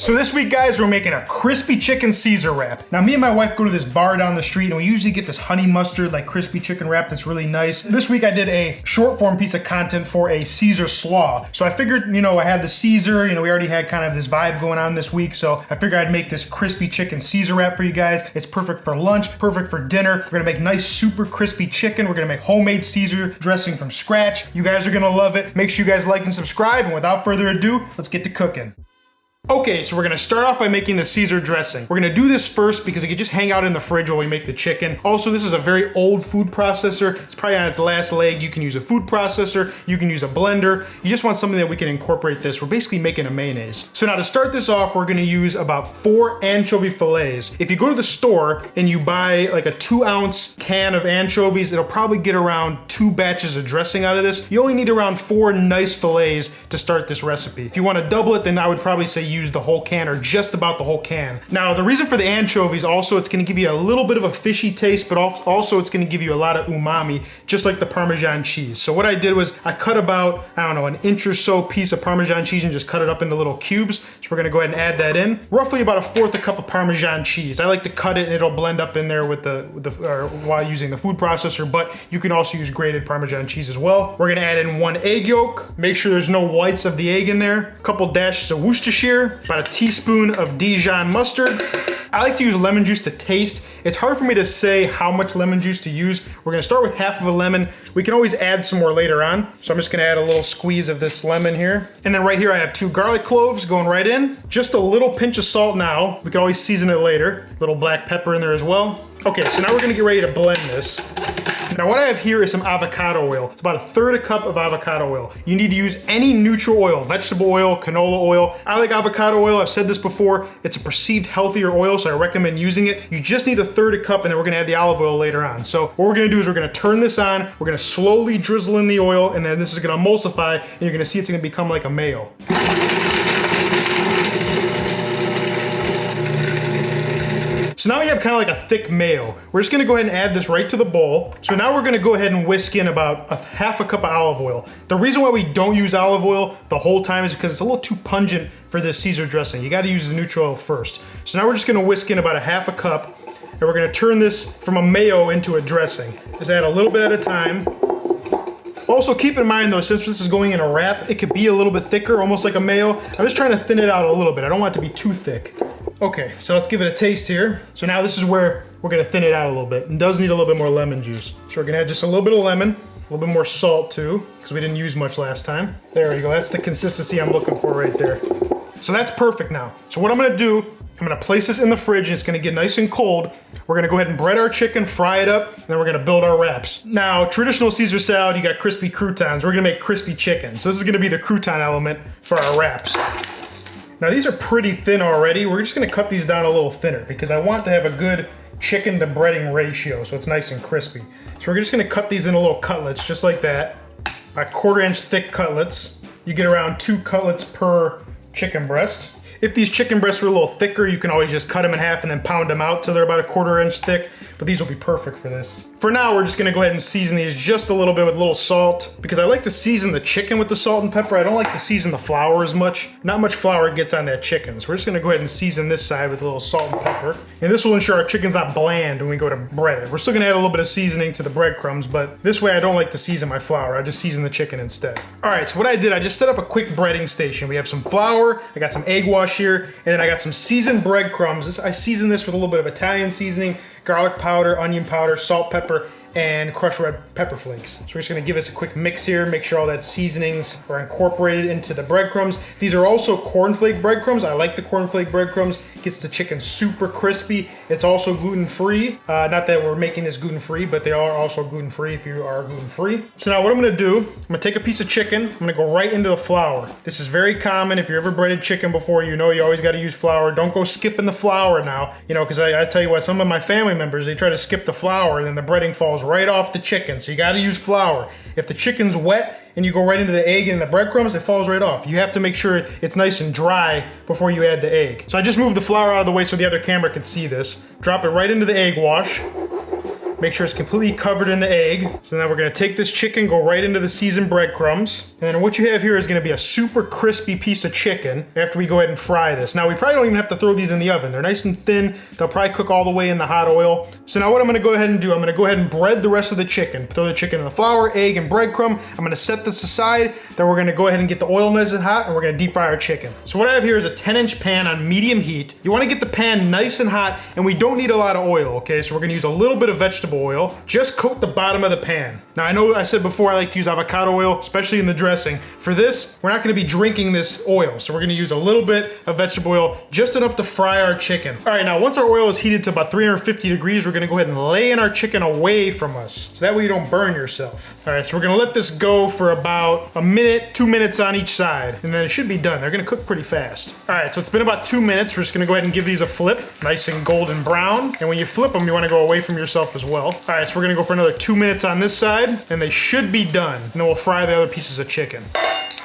So this week, guys, we're making a crispy chicken Caesar wrap. Now, me and my wife go to this bar down the street, and we usually get this honey mustard, like crispy chicken wrap that's really nice. This week, I did a short form piece of content for a Caesar slaw. So I figured, I had the Caesar, we already had kind of this vibe going on this week, so I figured I'd make this crispy chicken Caesar wrap for you guys. It's perfect for lunch, perfect for dinner. We're gonna make nice, super crispy chicken. We're gonna make homemade Caesar dressing from scratch. You guys are gonna love it. Make sure you guys like and subscribe, and without further ado, let's get to cooking. Okay, so we're gonna start off by making the Caesar dressing. We're gonna do this first because it can just hang out in the fridge while we make the chicken. Also, this is a very old food processor. It's probably on its last leg. You can use a food processor, you can use a blender. You just want something that we can incorporate this. We're basically making a mayonnaise. So now to start this off, we're gonna use about 4 anchovy fillets. If you go to the store and you buy like a 2-ounce can of anchovies, it'll probably get around 2 batches of dressing out of this. You only need around 4 nice fillets to start this recipe. If you wanna double it, then I would probably say use the whole can or just about the whole can. Now, the reason for the anchovies also, it's gonna give you a little bit of a fishy taste, but also it's gonna give you a lot of umami, just like the Parmesan cheese. So what I did was I cut about, an inch or so piece of Parmesan cheese and just cut it up into little cubes. So we're gonna go ahead and add that in. Roughly about 1/4 cup of Parmesan cheese. I like to cut it and it'll blend up in there with while using the food processor, but you can also use grated Parmesan cheese as well. We're gonna add in 1 egg yolk. Make sure there's no whites of the egg in there. A couple dashes of Worcestershire, about a teaspoon of Dijon mustard. I like to use lemon juice to taste. It's hard for me to say how much lemon juice to use. We're gonna start with half of a lemon. We can always add some more later on. So I'm just gonna add a little squeeze of this lemon here. And then right here I have 2 garlic cloves going right in. Just a little pinch of salt now. We can always season it later. A little black pepper in there as well. Okay, so now we're gonna get ready to blend this. Now what I have here is some avocado oil. It's about 1/3 cup of avocado oil. You need to use any neutral oil, vegetable oil, canola oil. I like avocado oil, I've said this before. It's a perceived healthier oil, so I recommend using it. You just need 1/3 cup, and then we're gonna add the olive oil later on. So what we're gonna do is we're gonna turn this on, we're gonna slowly drizzle in the oil, and then this is gonna emulsify, and you're gonna see it's gonna become like a mayo. So now we have kind of like a thick mayo. We're just gonna go ahead and add this right to the bowl. So now we're gonna go ahead and whisk in about 1/2 cup of olive oil. The reason why we don't use olive oil the whole time is because it's a little too pungent for this Caesar dressing. You gotta use the neutral oil first. So now we're just gonna whisk in about 1/2 cup, and we're gonna turn this from a mayo into a dressing. Just add a little bit at a time. Also keep in mind though, since this is going in a wrap, it could be a little bit thicker, almost like a mayo. I'm just trying to thin it out a little bit. I don't want it to be too thick. Okay, so let's give it a taste here. So now this is where we're gonna thin it out a little bit. It does need a little bit more lemon juice. So we're gonna add just a little bit of lemon, a little bit more salt too, because we didn't use much last time. There we go, that's the consistency I'm looking for right there. So that's perfect now. So what I'm gonna do, I'm gonna place this in the fridge and it's gonna get nice and cold. We're gonna go ahead and bread our chicken, fry it up, and then we're gonna build our wraps. Now, traditional Caesar salad, you got crispy croutons. We're gonna make crispy chicken. So this is gonna be the crouton element for our wraps. Now these are pretty thin already. We're just gonna cut these down a little thinner because I want to have a good chicken to breading ratio so it's nice and crispy. So we're just gonna cut these into little cutlets just like that. 1/4 inch thick cutlets. You get around 2 cutlets per chicken breast. If these chicken breasts are a little thicker, you can always just cut them in half and then pound them out till they're about 1/4 inch thick, but these will be perfect for this. For now, we're just gonna go ahead and season these just a little bit with a little salt, because I like to season the chicken with the salt and pepper. I don't like to season the flour as much. Not much flour gets on that chicken, so we're just gonna go ahead and season this side with a little salt and pepper. And this will ensure our chicken's not bland when we go to bread it. We're still gonna add a little bit of seasoning to the breadcrumbs, but this way I don't like to season my flour. I just season the chicken instead. All right, so what I did, I just set up a quick breading station. We have some flour, I got some egg wash here, and then I got some seasoned breadcrumbs. I seasoned this with a little bit of Italian seasoning, garlic powder, onion powder, salt, pepper, and crushed red pepper flakes. So we're just gonna give us a quick mix here, make sure all that seasonings are incorporated into the breadcrumbs. These are also cornflake breadcrumbs. I like the cornflake breadcrumbs. Gets the chicken super crispy. It's also gluten-free. Not that we're making this gluten-free, but they are also gluten-free if you are gluten-free. So now what I'm gonna do, I'm gonna take a piece of chicken, I'm gonna go right into the flour. This is very common. If you ever breaded chicken before, you know you always gotta use flour. Don't go skipping the flour now, because I tell you what, some of my family members, they try to skip the flour and then the breading falls right off the chicken. So you gotta use flour. If the chicken's wet and you go right into the egg and the breadcrumbs, it falls right off. You have to make sure it's nice and dry before you add the egg. So I just moved the flour out of the way so the other camera could see this. Drop it right into the egg wash. Make sure it's completely covered in the egg. So now we're gonna take this chicken, go right into the seasoned breadcrumbs. And then what you have here is gonna be a super crispy piece of chicken after we go ahead and fry this. Now we probably don't even have to throw these in the oven. They're nice and thin. They'll probably cook all the way in the hot oil. So now what I'm gonna go ahead and do, I'm gonna go ahead and bread the rest of the chicken. Throw the chicken in the flour, egg, and breadcrumb. I'm gonna set this aside. Then we're gonna go ahead and get the oil nice and hot, and we're gonna deep fry our chicken. So what I have here is a 10-inch pan on medium heat. You wanna get the pan nice and hot, and we don't need a lot of oil, okay? So we're gonna use a little bit of vegetable oil. Just coat the bottom of the pan. Now I know I said before I like to use avocado oil, especially in the dressing. For this, we're not gonna be drinking this oil. So we're gonna use a little bit of vegetable oil, just enough to fry our chicken. All right, now once our oil is heated to about 350 degrees, we're gonna go ahead and lay in our chicken away from us. So that way you don't burn yourself. All right, so we're gonna let this go for about a minute, 2 minutes on each side, and then it should be done. They're gonna cook pretty fast. All right, so it's been about 2 minutes. We're just gonna go ahead and give these a flip, nice and golden brown. And when you flip them, you wanna go away from yourself as well. All right, so we're gonna go for another 2 minutes on this side, and they should be done. And then we'll fry the other pieces of chicken.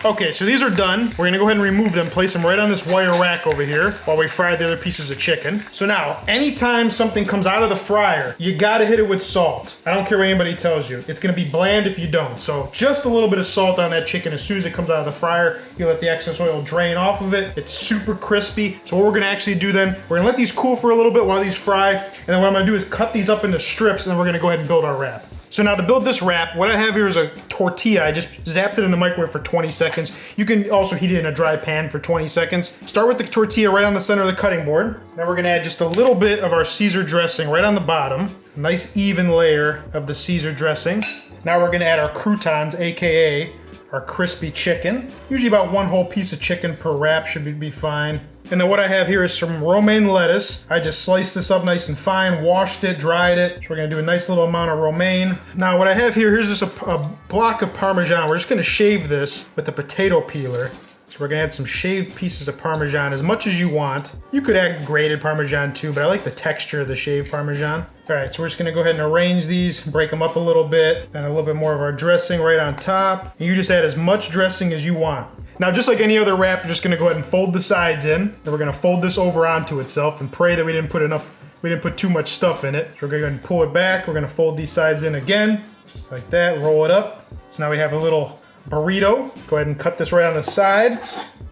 Okay, so these are done. We're gonna go ahead and remove them, place them right on this wire rack over here while we fry the other pieces of chicken. So now, anytime something comes out of the fryer, you gotta hit it with salt. I don't care what anybody tells you. It's gonna be bland if you don't. So just a little bit of salt on that chicken as soon as it comes out of the fryer. You let the excess oil drain off of it. It's super crispy. So what we're gonna actually do then, we're gonna let these cool for a little bit while these fry. And then what I'm gonna do is cut these up into strips, and then we're gonna go ahead and build our wrap. So now to build this wrap, what I have here is a tortilla. I just zapped it in the microwave for 20 seconds. You can also heat it in a dry pan for 20 seconds. Start with the tortilla right on the center of the cutting board. Then we're gonna add just a little bit of our Caesar dressing right on the bottom. A nice even layer of the Caesar dressing. Now we're gonna add our croutons, AKA our crispy chicken. Usually about one whole piece of chicken per wrap should be fine. And then what I have here is some romaine lettuce. I just sliced this up nice and fine, washed it, dried it. So we're gonna do a nice little amount of romaine. Now what I have here, here's just a block of Parmesan. We're just gonna shave this with a potato peeler. So we're gonna add some shaved pieces of Parmesan, as much as you want. You could add grated Parmesan too, but I like the texture of the shaved Parmesan. All right, so we're just gonna go ahead and arrange these, break them up a little bit, and a little bit more of our dressing right on top. And you just add as much dressing as you want. Now, just like any other wrap, you're just gonna go ahead and fold the sides in. Then we're gonna fold this over onto itself and pray that we didn't put too much stuff in it. So we're gonna go ahead and pull it back. We're gonna fold these sides in again, just like that, roll it up. So now we have a little burrito. Go ahead and cut this right on the side.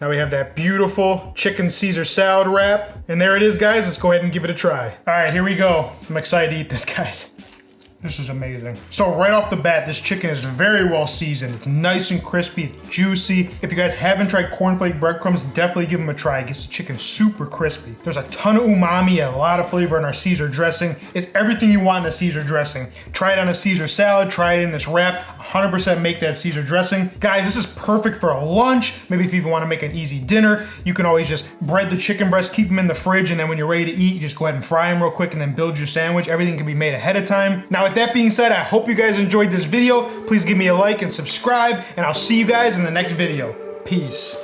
Now we have that beautiful chicken Caesar salad wrap. And there it is, guys. Let's go ahead and give it a try. All right, here we go. I'm excited to eat this, guys. This is amazing. So right off the bat, this chicken is very well seasoned. It's nice and crispy, it's juicy. If you guys haven't tried cornflake breadcrumbs, definitely give them a try. It gets the chicken super crispy. There's a ton of umami and a lot of flavor in our Caesar dressing. It's everything you want in a Caesar dressing. Try it on a Caesar salad, try it in this wrap. 100% make that Caesar dressing. Guys, this is perfect for a lunch. Maybe if you even want to make an easy dinner, you can always just bread the chicken breast, keep them in the fridge, and then when you're ready to eat, you just go ahead and fry them real quick and then build your sandwich. Everything can be made ahead of time. Now, with that being said, I hope you guys enjoyed this video. Please give me a like and subscribe, and I'll see you guys in the next video. Peace.